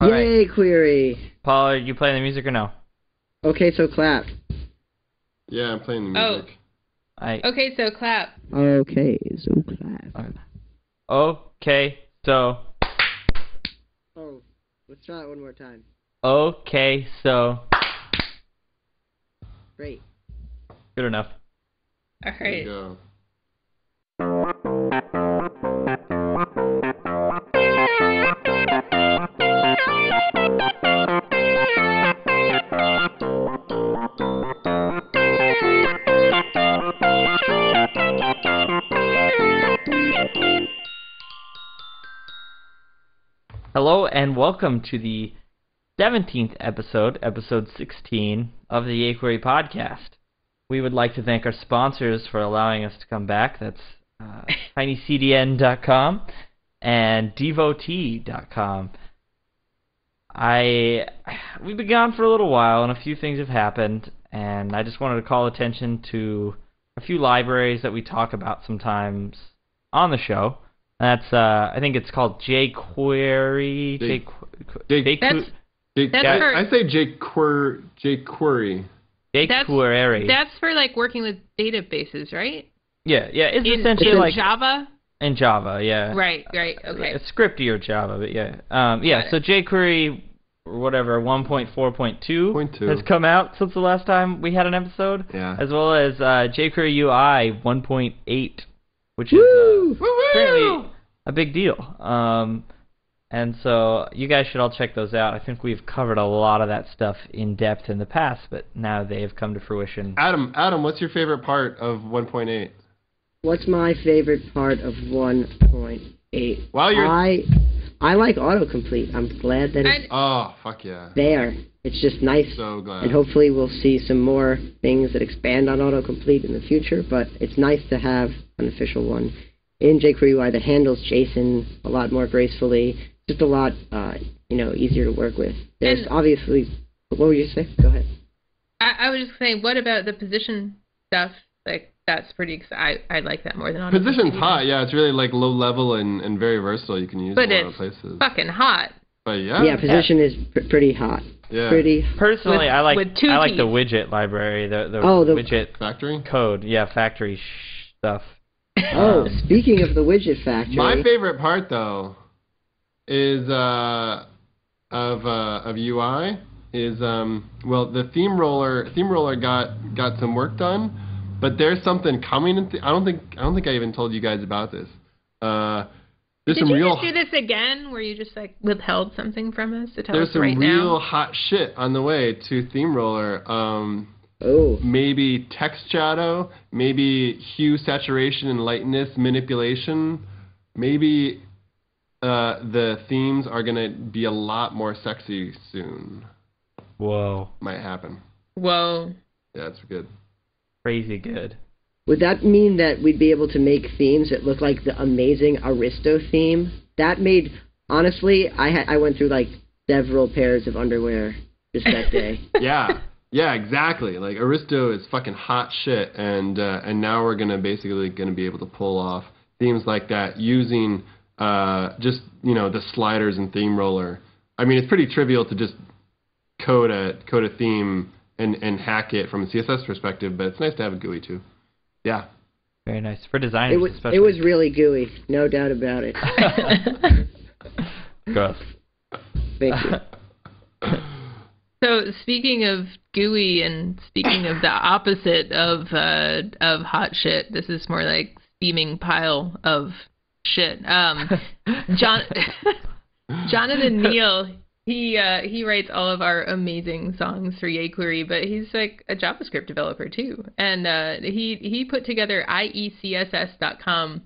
All right. yayQuery. Paul, are you playing the music or no? Okay, so clap. Yeah, I'm playing the music. Okay, so clap. Okay, so clap. Okay, so... Oh, let's try it one more time. Okay, so... Great. Good enough. All There right. you go. Hello and welcome to the 17th episode, episode 16 of the yayQuery podcast. We would like to thank our sponsors for allowing us to come back. That's tinycdn.com and devotee.com. We've been gone for a little while and a few things have happened, and I just wanted to call attention to a few libraries that we talk about sometimes on the show. That's I think it's called jQuery. I say jQuery. jQuery. That's for like working with databases, right? Yeah. It's essentially like Java. In Java, yeah. Right. Okay. It's scriptier Java, but yeah. So jQuery, or whatever, 1.4.2 has come out since the last time we had an episode. Yeah. As well as jQuery UI 1.8, which is apparently a big deal. And so you guys should all check those out. I think we've covered a lot of that stuff in depth in the past, but now they have come to fruition. Adam, what's your favorite part of 1.8? What's my favorite part of 1.8? I like autocomplete. I'm glad that it's fuck yeah. there. It's just nice. So glad. And hopefully we'll see some more things that expand on autocomplete in the future, but it's nice to have an official one in jQuery UI that handles JSON a lot more gracefully. Just a lot, easier to work with. There's obviously... What would you say? Go ahead. I was just saying, what about the position stuff? Like, that's pretty... I like that more than autocomplete. Position's hot, yeah. It's really, like, low level and very versatile. You can use it in a lot of places. But it's fucking hot. But yeah. Yeah, position is pretty hot. Yeah. Personally, I like the keys. widget library, the widget factory code. Yeah, factory stuff. Oh, speaking of the widget factory. My favorite part, though, is of UI is the theme roller got some work done, but there's something coming. I don't think I even told you guys about this. Did you just do this again, where you just like withheld something from us to tell us right now? There's some real hot shit on the way to theme roller. Maybe text shadow, maybe hue, saturation, and lightness manipulation. Maybe the themes are going to be a lot more sexy soon. Whoa. Might happen. Whoa. Yeah, it's good. Crazy good. Would that mean that we'd be able to make themes that look like the amazing Aristo theme? That made... Honestly, I went through like several pairs of underwear just that day. Yeah, exactly. Like, Aristo is fucking hot shit, and now we're basically gonna be able to pull off themes like that using the sliders and theme roller. I mean, it's pretty trivial to just code a theme and hack it from a CSS perspective, but it's nice to have a GUI too. Yeah. Very nice for designers, especially. It was really gooey, no doubt about it. Gross. Thank you. So speaking of GUI and speaking of the opposite of hot shit, this is more like steaming pile of shit. Jonathan Neal, he writes all of our amazing songs for yayQuery, but he's like a JavaScript developer too, and he put together iecss.com,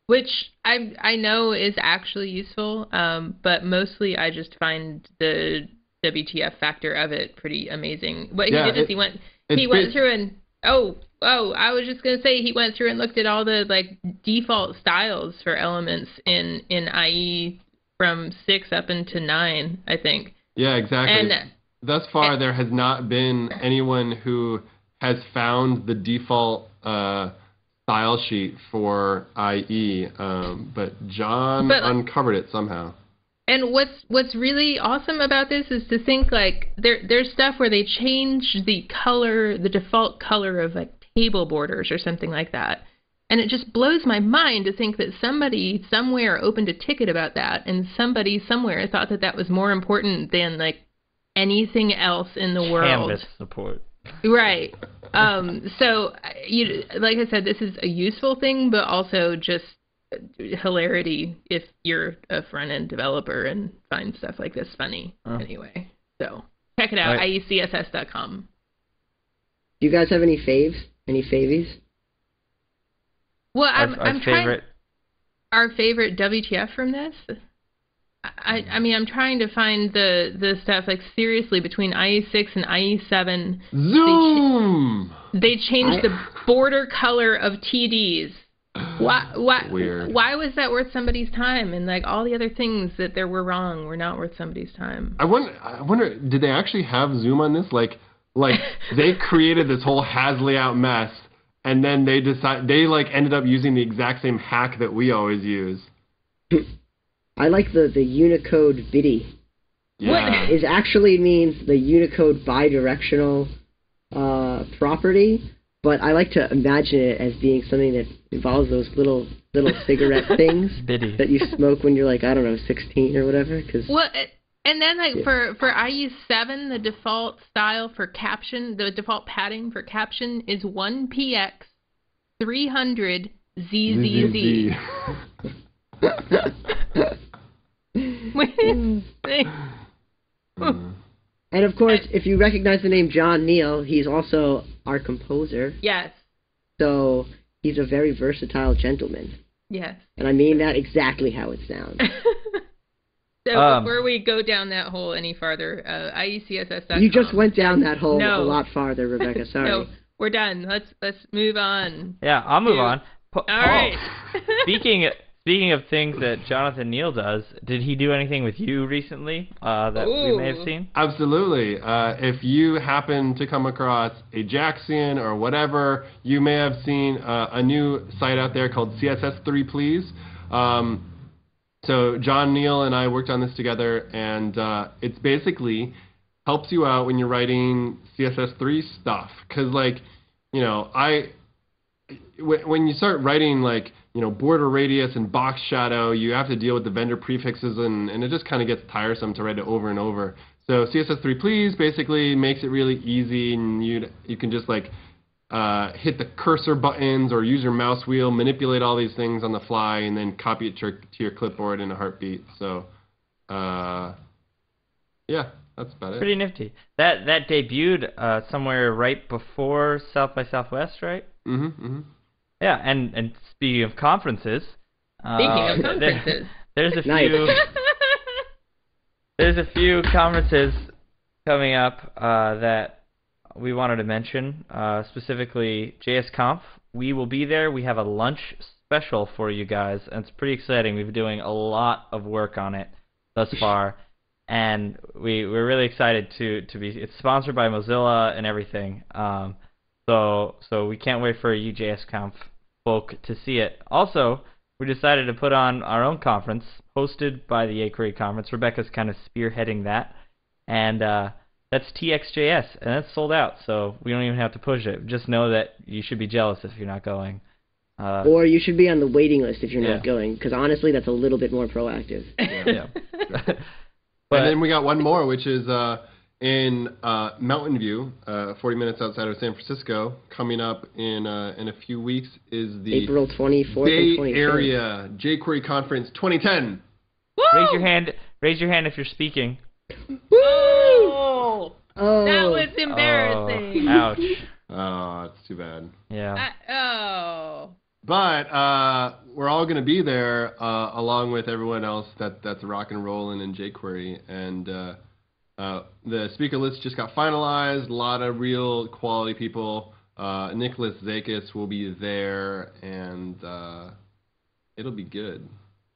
which I know is actually useful, but mostly I just find the WTF factor of it pretty amazing. What he did is he went through and I was just gonna say he went through and looked at all the like default styles for elements in IE from 6 up into 9, I think. Yeah, exactly. And thus far, there has not been anyone who has found the default style sheet for IE, but John uncovered it somehow. And what's really awesome about this is to think like there's stuff where they change the color, the default color of like table borders or something like that. And it just blows my mind to think that somebody somewhere opened a ticket about that, and somebody somewhere thought that that was more important than like anything else in the world. Canvas support. Right. So, like I said, this is a useful thing, but also just hilarity if you're a front-end developer and find stuff like this funny. Anyway, so check it out, right. yayCSS.com. Do you guys have any faves? Any favies? Well, Our I'm trying. Our favorite WTF from this? I mean, I'm trying to find the stuff, like, seriously, between IE6 and IE7. Zoom! They changed the border color of TDs. Why, Weird. Why was that worth somebody's time? And, like, all the other things that there were wrong were not worth somebody's time. I wonder, did they actually have Zoom on this? Like they created this whole has layout mess, and then they ended up using the exact same hack that we always use. I like the Unicode BIDI. Yeah. It actually means the Unicode bidirectional property, but I like to imagine it as being something that involves those little cigarette things BIDI. that you smoke when you're like, I don't know, 16 or whatever. Well, and then like for IE7, the default style for caption, the default padding for caption is 1px 300 ZZZ. And of course, if you recognize the name John Neal, he's also our composer. Yes. So he's a very versatile gentleman. Yes. And I mean that exactly how it sounds. So before we go down that hole any farther, yayCSS.com. You just went down that hole No. a lot farther, Rebecca. Sorry. No, we're done. Let's move on. Yeah, I'll move on. All right. Speaking of things that Jonathan Neal does, did he do anything with you recently that we may have seen? Absolutely. If you happen to come across Ajaxian or whatever, you may have seen a new site out there called CSS3 Please. So John Neal and I worked on this together, and it's basically helps you out when you're writing CSS3 stuff. Because, like, you know, when you start writing, like, you know, border radius and box shadow, you have to deal with the vendor prefixes, and it just kind of gets tiresome to write it over and over. So CSS3 Please basically makes it really easy, and you can just, like, hit the cursor buttons or use your mouse wheel, manipulate all these things on the fly, and then copy it to your clipboard in a heartbeat. So, yeah, that's about it. Pretty nifty. That debuted somewhere right before South by Southwest, right? Mm-hmm, mm-hmm. Yeah, and speaking of conferences, there's a Nice. there's a few conferences coming up that we wanted to mention, specifically JSConf. We will be there. We have a lunch special for you guys, and it's pretty exciting. We've been doing a lot of work on it thus far, and we're really excited to be. It's sponsored by Mozilla and everything. So we can't wait for you JSConf folk to see it. Also, we decided to put on our own conference hosted by the yayQuery conference. Rebecca's kind of spearheading that, and that's TXJS, and that's sold out, so we don't even have to push it. Just know that you should be jealous if you're not going. Or you should be on the waiting list if you're not going, because honestly, that's a little bit more proactive. Yeah. And then we got one more, which is in Mountain View, 40 minutes outside of San Francisco. Coming up in a few weeks is the April 24th Bay and 25th. Area jQuery Conference 2010. Woo! Raise your hand if you're speaking. Woo! Oh. That was embarrassing. Oh, ouch. Oh, it's too bad. Yeah. But we're all going to be there along with everyone else that's rock and rolling in jQuery. And the speaker list just got finalized. A lot of real quality people. Nicholas Zakis will be there, and it'll be good.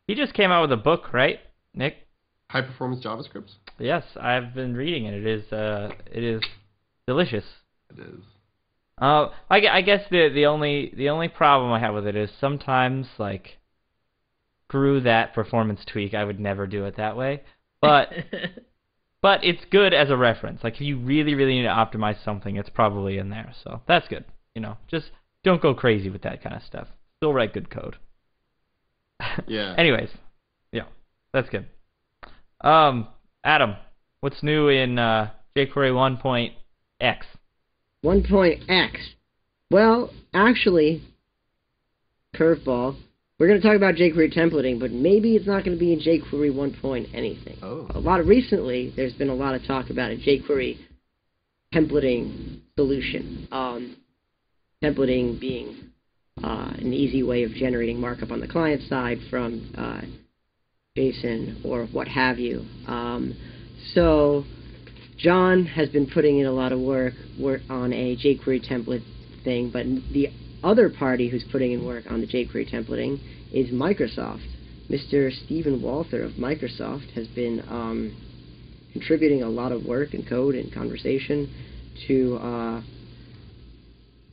He just came out with a book, right, Nick? High performance JavaScript? Yes, I've been reading it. It is delicious. It is. I guess the only problem I have with it is sometimes, like, screw that performance tweak. I would never do it that way. But but it's good as a reference. Like if you really, really need to optimize something, it's probably in there. So that's good. Just don't go crazy with that kind of stuff. Still write good code. Yeah. Anyways, yeah, that's good. Adam, what's new in jQuery 1.x? 1.x. Well, actually, curveball. We're going to talk about jQuery templating, but maybe it's not going to be in jQuery 1. Anything. Oh. Recently, there's been a lot of talk about a jQuery templating solution. Templating being an easy way of generating markup on the client side from JSON or what have you. So John has been putting in a lot of work on a jQuery template thing, but the other party who's putting in work on the jQuery templating is Microsoft. Mr. Stephen Walther of Microsoft has been contributing a lot of work and code and conversation to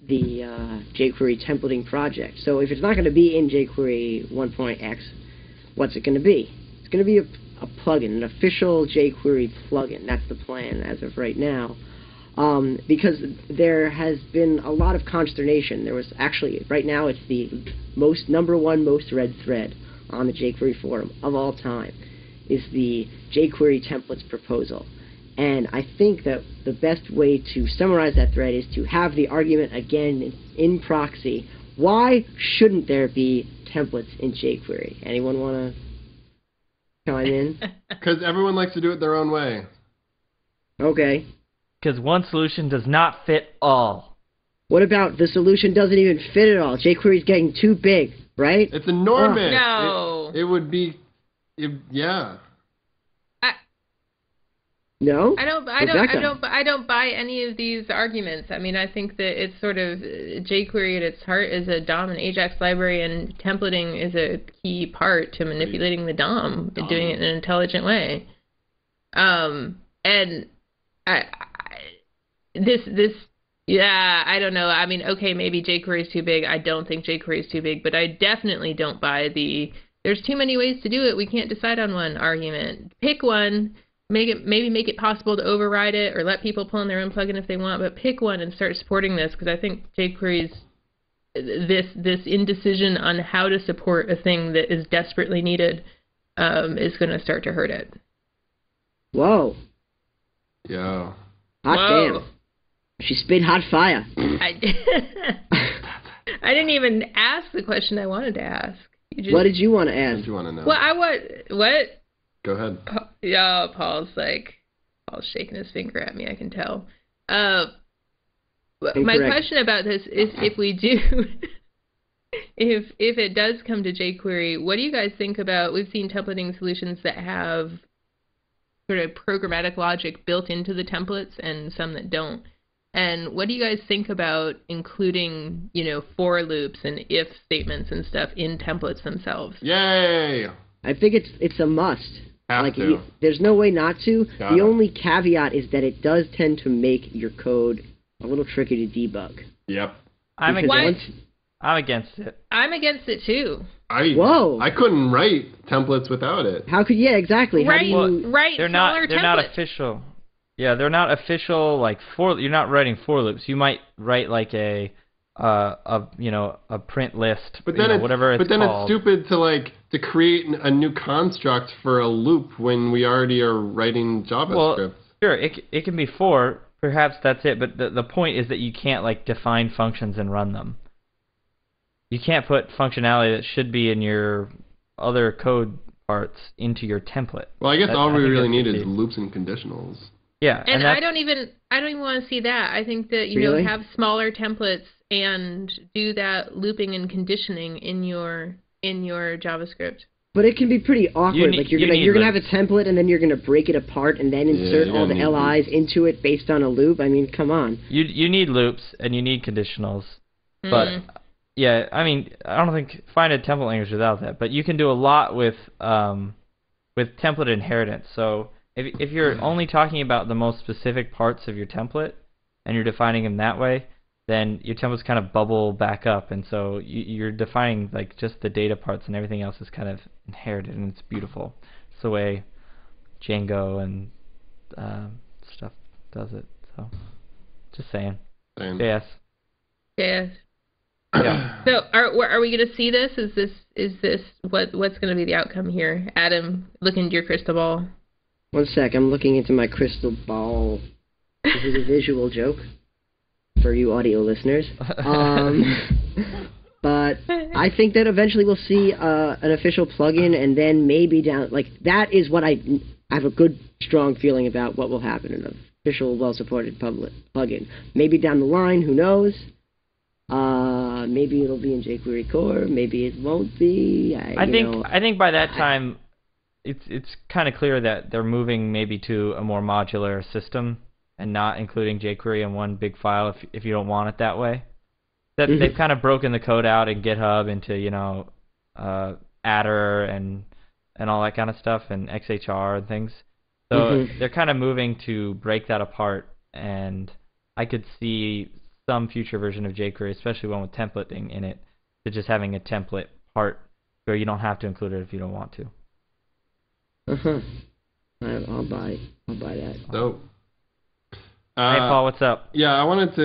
the jQuery templating project. So if it's not going to be in jQuery 1.x, what's it going to be? It's going to be a plugin, an official jQuery plugin. That's the plan as of right now. Because there has been a lot of consternation. There was actually, right now it's the number one most read thread on the jQuery forum of all time, is the jQuery templates proposal. And I think that the best way to summarize that thread is to have the argument again in proxy. Why shouldn't there be templates in jQuery? Anyone want to chime in? Because everyone likes to do it their own way. Okay. Because one solution does not fit all. What about the solution doesn't even fit at all? jQuery is getting too big, right? It's enormous. No. It would be, yeah. No? I don't buy any of these arguments. I mean, I think that it's sort of jQuery at its heart is a DOM and AJAX library, and templating is a key part to manipulating the DOM and doing it in an intelligent way. And I don't know. I mean, okay, maybe jQuery is too big. I don't think jQuery is too big, but I definitely don't buy there's too many ways to do it. We can't decide on one argument. Pick one. Make it possible to override it or let people pull in their own plugin if they want, but pick one and start supporting this, because I think jQuery's this indecision on how to support a thing that is desperately needed is going to start to hurt it. Whoa. Yeah. Hot damn. She spit hot fire. I didn't even ask the question I wanted to ask. What did you want to ask? What did you want to know? Well, what? Go ahead. Yeah, Paul's shaking his finger at me, I can tell. My question about this is if we do, if it does come to jQuery, what do you guys think about, we've seen templating solutions that have sort of programmatic logic built into the templates and some that don't. And what do you guys think about including, for loops and if statements and stuff in templates themselves? Yay! I think it's a must. There's no way not to. The only caveat is that it does tend to make your code a little tricky to debug. Yep. I'm against it. I'm against it too. I couldn't write templates without it. How could Exactly. Right. How do you they're not official. Yeah, they're not official you're not writing for loops. You might write like a print list, but then whatever it's called. It's stupid to create a new construct for a loop when we already are writing JavaScript. Well, sure, it can be for, perhaps that's it, but the point is that you can't define functions and run them. You can't put functionality that should be in your other code parts into your template. Well, I guess all we really need is loops and conditionals. Yeah, and I don't even want to see that. I think that really? Have smaller templates and do that looping and conditioning in your JavaScript. But it can be pretty awkward. You're gonna have a template and then you're gonna break it apart and then insert all the LIs into it based on a loop. I mean, come on. You need loops and you need conditionals, but yeah, I mean, I don't think find a template language without that. But you can do a lot with template inheritance. So if you're only talking about the most specific parts of your template and you're defining them that way, then your templates kind of bubble back up, and so you're defining like just the data parts, and everything else is kind of inherited, and it's beautiful. It's the way Django and stuff does it. So, just saying. JS. JS. Yeah. So are we going to see this? Is this what's going to be the outcome here? Adam, look into your crystal ball. One sec, I'm looking into my crystal ball. This is a visual joke for you audio listeners. But I think that eventually we'll see an official plugin, and then maybe down, like, that is what I have a good, strong feeling about what will happen in an official, well-supported public plugin. Maybe down the line, who knows? Maybe it'll be in jQuery core. Maybe it won't be. I think by that time, it's kind of clear that they're moving maybe to a more modular system and not including jQuery in one big file if you don't want it that way. That they've kind of broken the code out in GitHub into Adder and all that kind of stuff, and XHR and things. So they're kind of moving to break that apart, and I could see some future version of jQuery, especially one with templating in it, to just having a template part where you don't have to include it if you don't want to. I'll buy that. Dope. Hey Paul, what's up? Yeah, I wanted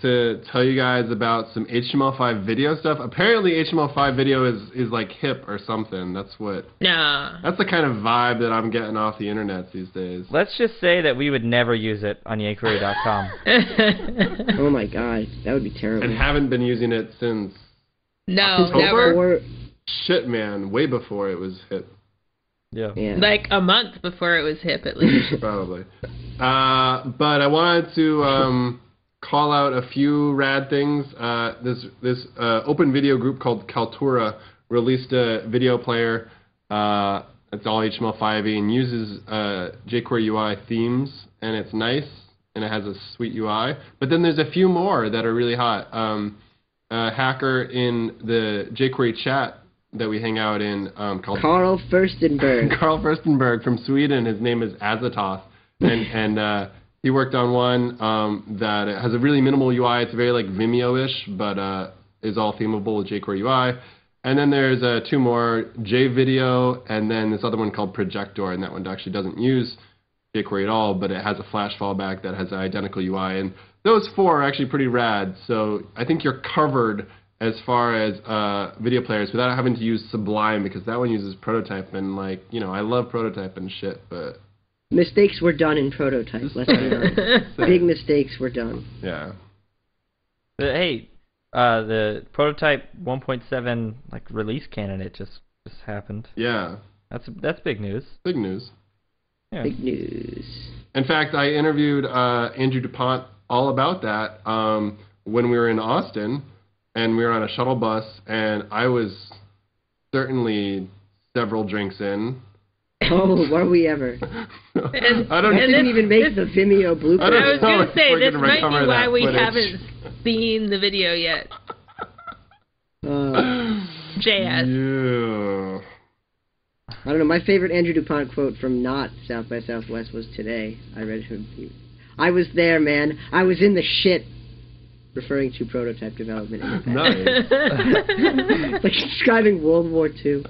to tell you guys about some HTML5 video stuff. Apparently HTML5 video is like hip or something. That's the kind of vibe that I'm getting off the internet these days. Let's just say that we would never use it on yayQuery.com. Oh my god, that would be terrible. And haven't been using it since October? Never. Shit, man, way before it was hip. Yeah. Like a month before it was hip, at least. Probably. But I wanted to call out a few rad things. This open video group called Kaltura released a video player. It's all HTML5 and uses jQuery UI themes, and it's nice, and it has a sweet UI. But then there's a few more that are really hot. A hacker in the jQuery chat that we hang out in called Carl Furstenberg. Carl Furstenberg from Sweden. His name is Azatoth, and he worked on one that has a really minimal UI. It's very like Vimeo-ish, but is all themable with jQuery UI. And then there's two more, JVideo, and then this other one called Projector, and that one actually doesn't use jQuery at all, but it has a Flash fallback that has an identical UI. And those four are actually pretty rad. So I think you're covered as far as video players without having to use Sublime, because that one uses Prototype, and like, I love Prototype and shit, but mistakes were done in Prototype. Let's be honest. Big mistakes were done. Yeah. But hey, the Prototype 1.7 like release candidate just happened. Yeah. That's big news. Big news. Yeah. Big news. In fact, I interviewed Andrew DuPont all about that when we were in Austin. And we were on a shuttle bus, and I was certainly several drinks in. Oh, were we ever? I didn't even make the Vimeo blooper. I was going to say, this might be why we haven't seen the video yet. JS. Yeah. I don't know. My favorite Andrew DuPont quote from not South by Southwest was today. I read him. I was there, man. I was in the shit. Referring to Prototype development in the past. Nice. Like describing World War II.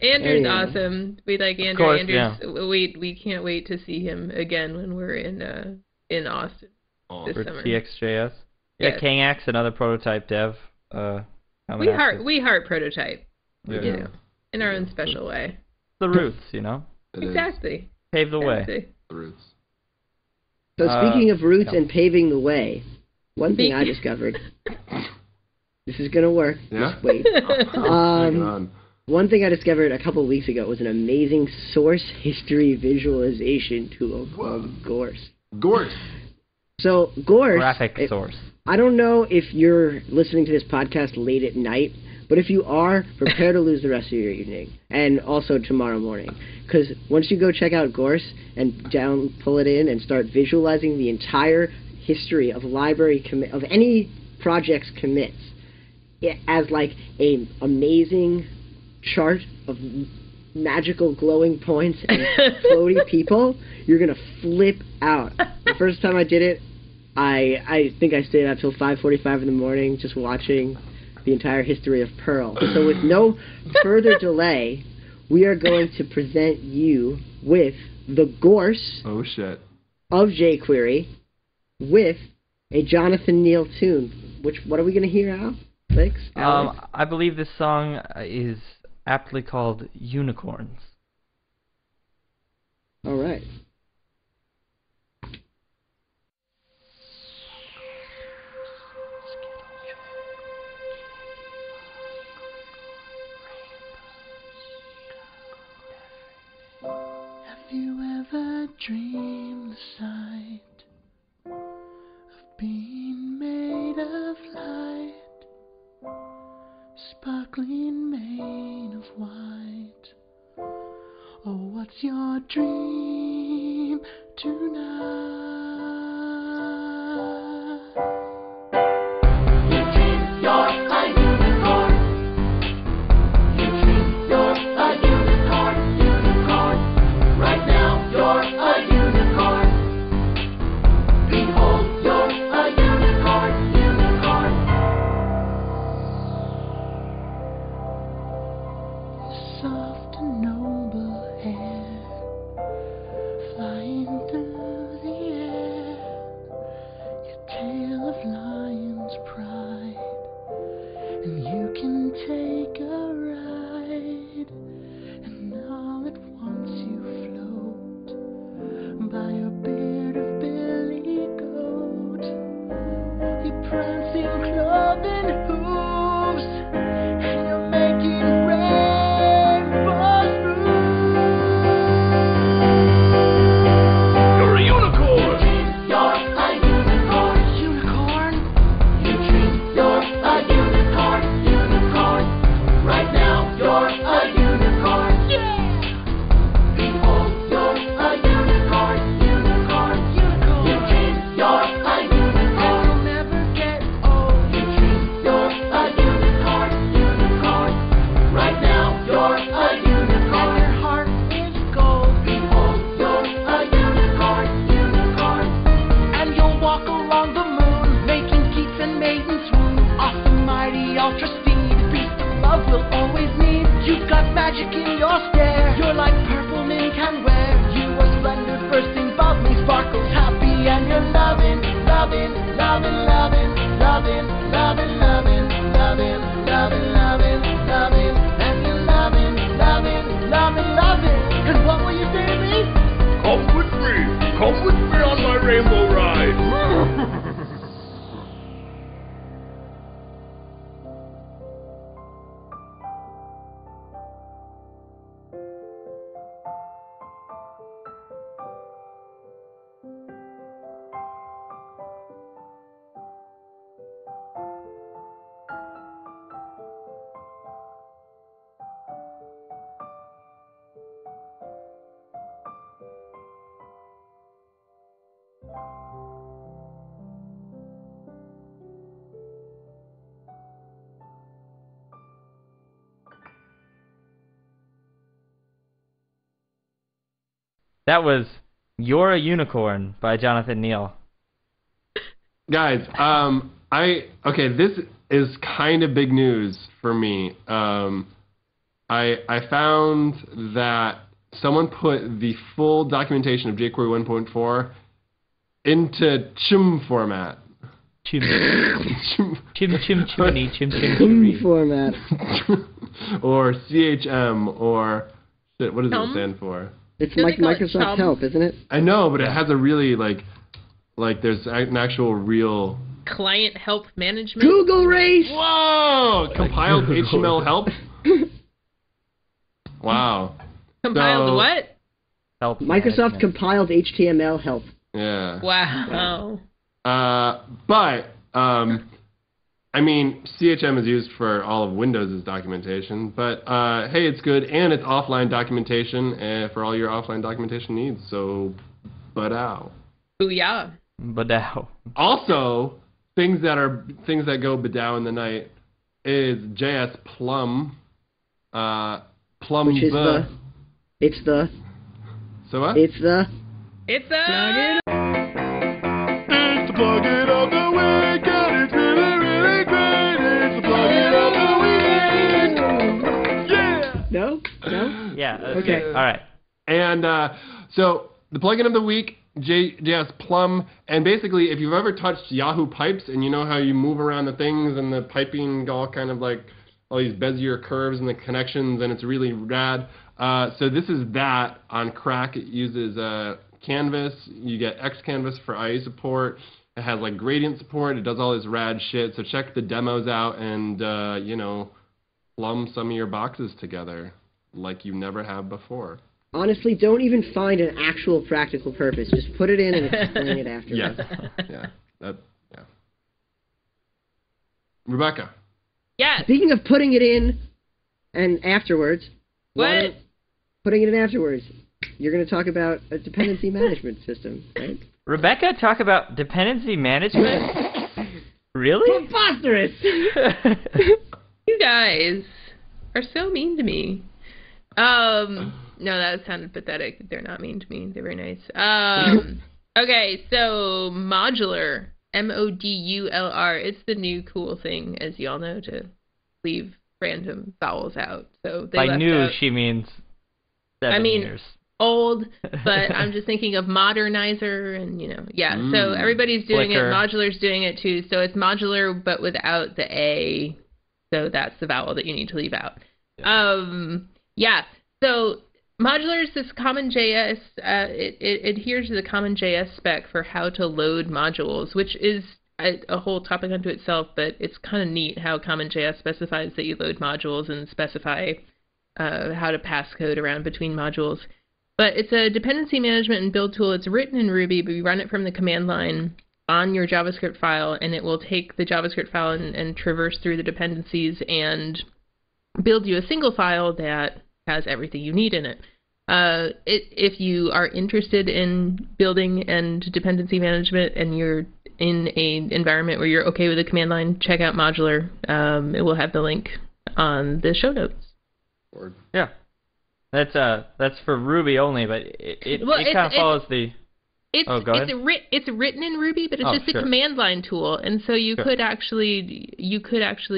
Andrew's awesome. We like Andrew. Of course, Andrew's, we can't wait to see him again when we're in Austin this summer. TXJS. Yeah, Yes. Kangax, another Prototype dev. We heart Prototype. Yeah. In our own special way. The roots, Exactly. Pave the way. The roots. So speaking of roots and paving the way, one thing I discovered. This is gonna work. Yeah. Just wait. One thing I discovered a couple of weeks ago was an amazing source history visualization tool called Gource. Gource. So Gource. Graphic source. I don't know if you're listening to this podcast late at night, but if you are, prepare to lose the rest of your evening and also tomorrow morning. Because once you go check out Gource and pull it in and start visualizing the entire history of of any project's commits, as like a amazing chart of magical glowing points and floaty people, you're gonna flip out. The first time I did it, I think I stayed up till 5:45 in the morning just watching the entire history of Perl. So with no further delay, we are going to present you with the Gource Oh shit. of jQuery with a Jonathan Neal tune. What are we gonna hear now? Alex? I believe this song is aptly called Unicorns. All right. Have you ever dreamed the sight of being made of light, sparkling made of white? Oh, what's your dream tonight? You dream you're a unicorn. You dream you're a unicorn, unicorn. Right now you're a unicorn. Behold, you're a unicorn, unicorn. Soft and noble hair, flying through the air, your tale of lion's pride, and you can take a ride, and all at once you float by a beard of billy goat, your prancing cloven hooves, and you're making rainbows move. You're a unicorn! You're a unicorn. Unicorn? You dream you're a unicorn, unicorn. Right now you're a unicorn. Yeah! Behold, you're a unicorn, unicorn. Unicorn. You dream you're a unicorn. And you'll never get old. You dream you're a unicorn, unicorn. Right now you're a unicorn. And your heart is gold. Behold, you're a unicorn, unicorn. And you'll walk along the moon, making geeks and maidens swoon. Awesome, mighty, ultra speed, beast of love will always need. You've got magic in your stare. You're like purple mint can wear. You are splendid, bursting, bubbling, sparkles, happy, and you're loving, loving, loving, loving, loving, loving, loving, loving, loving, loving, loving, and you're loving, loving, loving, loving. And what will you say to me? Come with me. Come with me on my rainbow ride. That was You're a Unicorn by Jonathan Neal. Guys, this is kind of big news for me. I found that someone put the full documentation of jQuery 1.4 into chim format. Chim. Chimney. Format. Or CHM, or shit, what does it stand for? It's Don't like they call it Microsoft chum? Help, isn't it? I know, but it has a really like there's an actual real. Client help management. Google race. Whoa! Compiled HTML help. Wow. Compiled So- what? Help Microsoft management. compiled HTML help. Yeah. Wow. But I mean, CHM is used for all of Windows' documentation, but hey, it's good, and it's offline documentation for all your offline documentation needs. So, badow. Booyah. Badow. Also, things that go badow in the night is JS Plum. Plum Which is the It's the... So what? It's the... It's a... It's the plugin of the week, and it's really, really great. It's the plugin of the week. Yeah. No? Yeah. That's Okay. good. All right. And so the plugin of the week, JS Plum, and basically if you've ever touched Yahoo Pipes and you know how you move around the things and the piping all kind of like all these Bezier curves and the connections, and it's really rad. So this is that on Crack. It uses Canvas. You get Xcanvas for IE support. It has like gradient support. It does all this rad shit. So check the demos out and plumb some of your boxes together like you never have before. Honestly, don't even find an actual practical purpose. Just put it in and explain it afterwards. Yes. Yeah. Rebecca. Yes. Speaking of putting it in and afterwards, What? Putting it in afterwards, you're going to talk about a dependency management system, right? Rebecca, talk about dependency management? Really? Preposterous! You guys are so mean to me. No, that sounded pathetic. They're not mean to me. They're very nice. Okay, so modular, M-O-D-U-L-R. It's the new cool thing, as you all know, to leave random vowels out. So they By left new, out, she means 7 years. old, but I'm just thinking of modernizer and, yeah. So everybody's doing Flicker. it. Modular's doing it too. So it's modular, but without the A. So that's the vowel that you need to leave out. Yeah. So modular is this common JS. It adheres to the common JS spec for how to load modules, which is a whole topic unto itself, but it's kind of neat how common JS specifies that you load modules and specify how to pass code around between modules. But it's a dependency management and build tool. It's written in Ruby, but you run it from the command line on your JavaScript file, and it will take the JavaScript file and traverse through the dependencies and build you a single file that has everything you need in it. If you are interested in building and dependency management and you're in an environment where you're okay with the command line, check out Modular. It will have the link on the show notes. Yeah. That's for Ruby only, but it kind of follows the... Go ahead. It's written in Ruby, but it's just a command line tool, and so you could actually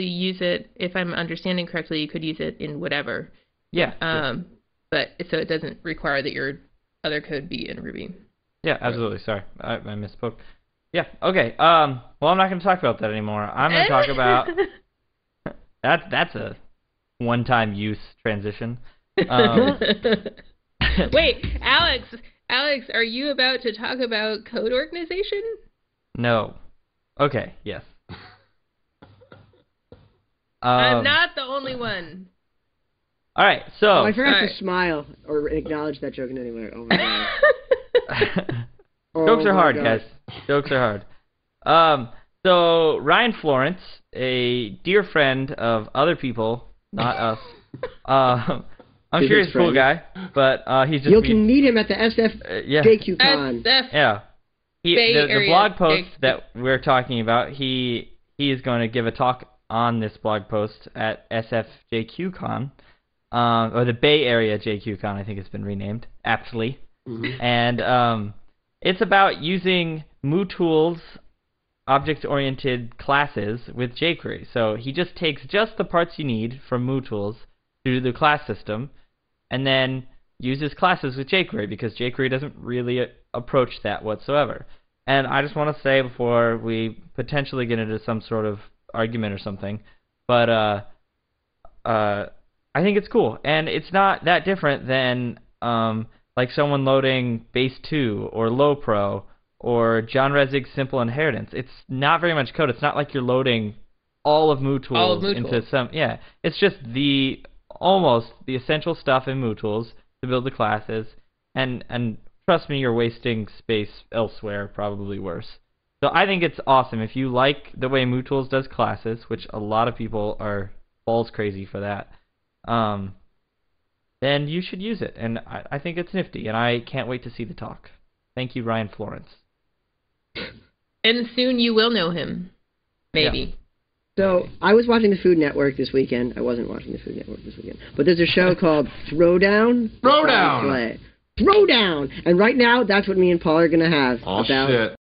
use it, if I'm understanding correctly, you could use it in whatever. Yeah. But so it doesn't require that your other code be in Ruby. Yeah, absolutely. Sorry, I misspoke. Yeah. Okay. Well, I'm not going to talk about that anymore. I'm going to talk about that's a one-time use transition. Wait, Alex, are you about to talk about code organization? No. Okay. Yes. I'm not the only one. All right. So I forgot to smile or acknowledge that joke in any way. Oh my god. Jokes are hard, guys. Jokes are hard. So Ryan Florence, a dear friend of other people, not us. I'm sure he's a cool guy, but he's just... You can meet him at the JQCon. Yeah. The blog post that we're talking about, he is going to give a talk on this blog post at SFJQCon, or the Bay Area JQCon, I think it's been renamed, aptly. Mm-hmm. And it's about using MooTools object-oriented classes with jQuery. So he just takes just the parts you need from MooTools to the class system, and then uses classes with jQuery, because jQuery doesn't really approach that whatsoever. And I just want to say, before we potentially get into some sort of argument or something, but I think it's cool, and it's not that different than like someone loading Base 2 or Lowpro or John Resig's Simple Inheritance. It's not very much code. It's not like you're loading all of MooTools into some... Yeah, it's just almost the essential stuff in MooTools to build the classes, and trust me, you're wasting space elsewhere, probably worse. So I think it's awesome. If you like the way MooTools does classes, which a lot of people are balls crazy for that, then you should use it, and I think it's nifty, and I can't wait to see the talk. Thank you, Ryan Florence. And soon you will know him. Maybe. So I was watching the Food Network this weekend. I wasn't watching the Food Network this weekend. But there's a show called Throwdown. Throwdown! Throwdown! And right now, that's what me and Paul are going to have. Oh, about shit.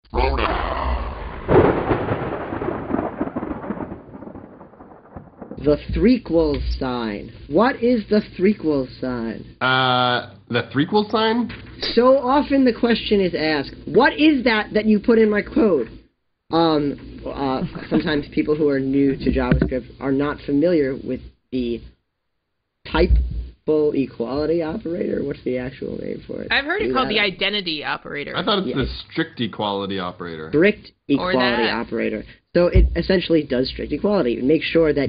the threequel sign. What is the threequel sign? The threequel sign? So often the question is asked, what is that you put in my code? Sometimes people who are new to JavaScript are not familiar with the typable equality operator. What's the actual name for it? I've heard it called the identity operator. I thought it's the strict equality operator. Strict equality operator. So it essentially does strict equality. It makes sure that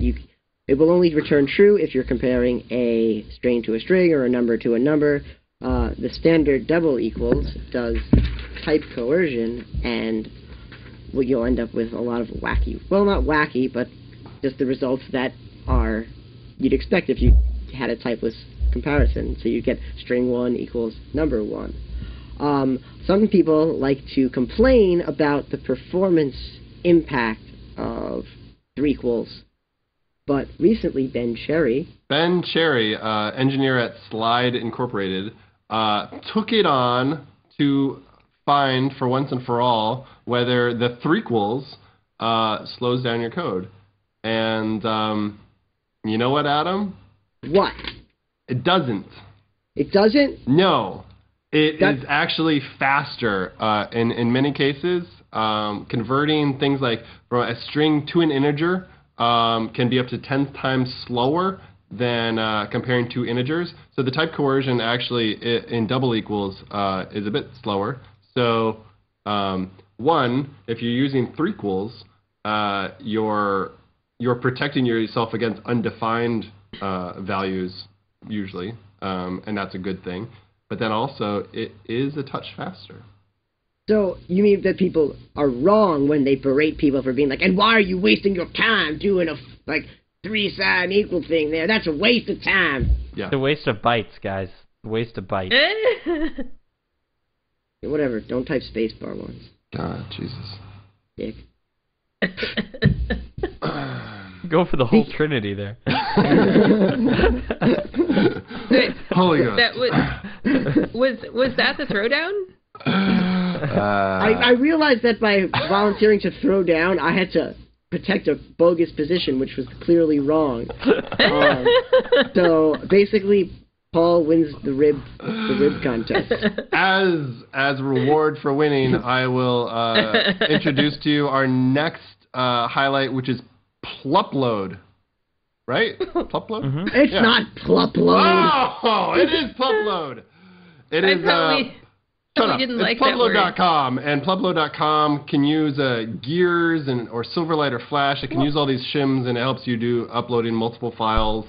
it will only return true if you're comparing a string to a string or a number to a number. The standard double equals does type coercion, and what you'll end up with a lot of wacky, well, not wacky, but just the results that are you'd expect if you had a typeless comparison. So you get string 1 equals number 1. Some people like to complain about the performance impact of threequels, but recently Ben Cherry, engineer at Slide Incorporated, took it on to find for once and for all whether the threequels slows down your code. And you know what, Adam? What? It doesn't. It doesn't? No. It is actually faster in many cases. Converting things like from a string to an integer can be up to 10 times slower than comparing two integers. So the type coercion actually in double equals is a bit slower. So one, if you're using threequels, you're protecting yourself against undefined values usually, and that's a good thing. But then also it is a touch faster. So you mean that people are wrong when they berate people for being like, and why are you wasting your time doing a 3-sign equal thing there? That's a waste of time. Yeah. It's a waste of bytes, guys. A waste of bytes. Whatever. Don't type spacebar once. God, Jesus. Dick. Go for the whole trinity there. Holy Ghost. That was that the throwdown? I realized that by volunteering to throw down, I had to protect a bogus position, which was clearly wrong. So basically, Paul wins the rib contest. As a reward for winning, I will introduce to you our next highlight, which is Plupload. Right? Plupload? Mm-hmm. It's not Plupload. Oh, it is Plupload. It is. Shut up. Didn't it's like Plupload.com, and Plupload.com can use Gears or Silverlight or Flash. It can use all these shims, and it helps you do uploading multiple files.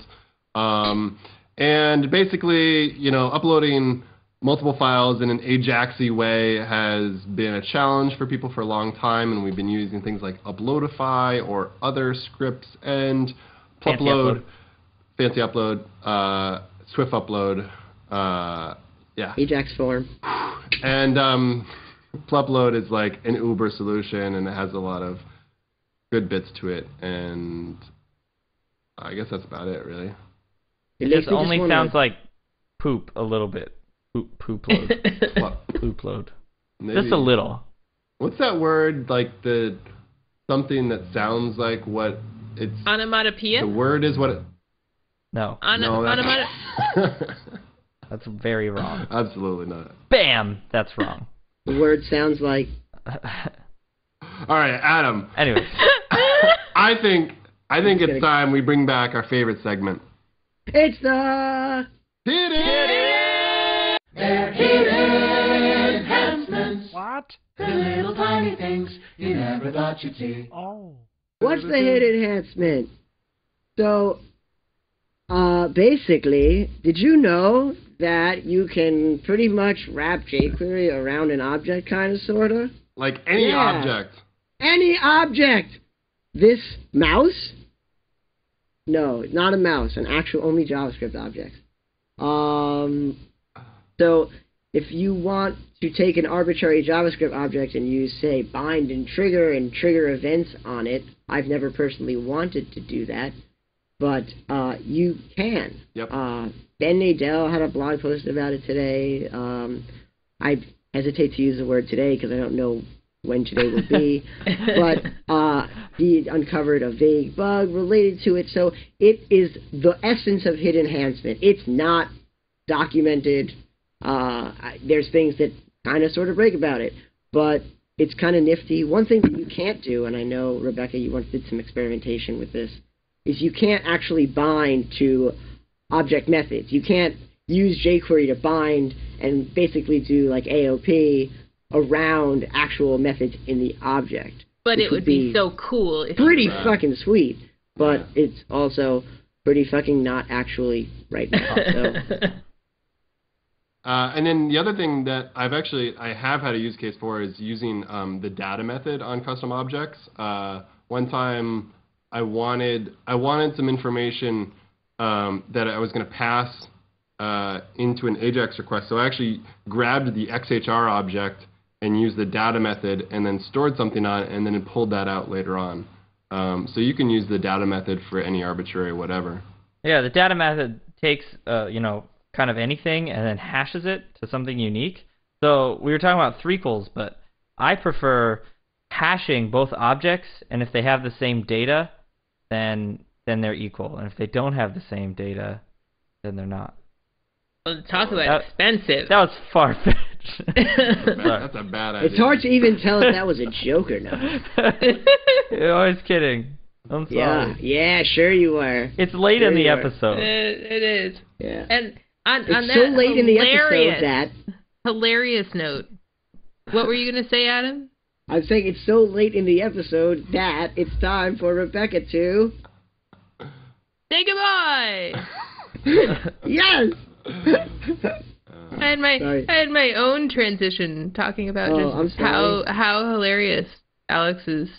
And basically, uploading multiple files in an Ajaxy way has been a challenge for people for a long time, and we've been using things like Uploadify or other scripts, and Plupload, Fancy Upload, Swift Upload, yeah. Ajax form. And Plupload is like an Uber solution, and it has a lot of good bits to it, and I guess that's about it, really. It just only sounds like poop a little bit. Poop load. Poop load. Maybe. Just a little. What's that word? Like something that sounds like what it's. Onomatopoeia? The word is what it. No. That's very wrong. Absolutely not. Bam! That's wrong. The word sounds like. All right, Adam. Anyways. I think it's time we bring back our favorite segment. It's the They're hidden enhancements. What? The little tiny things you never thought you'd see. Oh. What's the hidden enhancement? So, basically, did you know that you can pretty much wrap jQuery around an object, kind of, sort of? Like any object. Any object! This mouse? No, not a mouse, an actual only JavaScript object. So, if you want to take an arbitrary JavaScript object and use, say, bind and trigger events on it, I've never personally wanted to do that, but you can. Yep. Ben Nadel had a blog post about it today. I hesitate to use the word today because I don't know when today will be, but he uncovered a vague bug related to it. So it is the essence of hit enhancement. It's not documented. There's things that kind of sort of break about it, but it's kind of nifty. One thing that you can't do, and I know, Rebecca, you once did some experimentation with this, is you can't actually bind to object methods. You can't use jQuery to bind and basically do like AOP around actual methods in the object. But it would be so cool. If pretty fucking sweet, but it's also pretty fucking not actually right now. So. And then the other thing that I have had a use case for is using the data method on custom objects. One time I wanted some information that I was going to pass into an AJAX request. So I actually grabbed the XHR object and used the data method and then stored something on it and then it pulled that out later on. So you can use the data method for any arbitrary whatever. Yeah, the data method takes, kind of anything and then hashes it to something unique. So we were talking about threequels, but I prefer hashing both objects, and if they have the same data, then they're equal. And if they don't have the same data, then they're not. Well, talk about expensive. That was far-fetched. That's a bad idea. It's hard to even tell if that was a joke or not. I was kidding. I'm sorry. Yeah, sure you are. It's late in the episode. It is. Yeah. And on It's that so late in the episode that... hilarious note, what were you going to say, Adam? I'm saying it's so late in the episode that it's time for Rebecca to... Say goodbye! Yes! I had my own transition talking about just how hilarious Alex's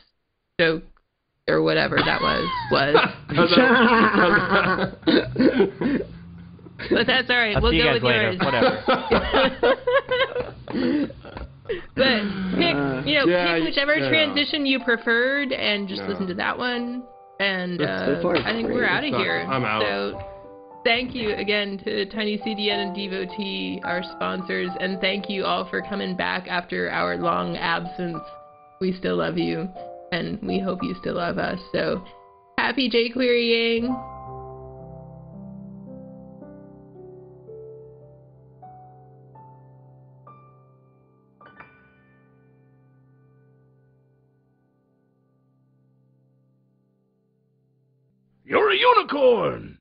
joke or whatever that was. But that's all right. I'll we'll see you go guys with later. yours. Whatever. But pick whichever transition you preferred and just listen to that one. And I think we're out of here. I'm out. So thank you again to TinyCDN and Devotee, our sponsors, and thank you all for coming back after our long absence. We still love you, and we hope you still love us. So happy jQuerying. You're a unicorn!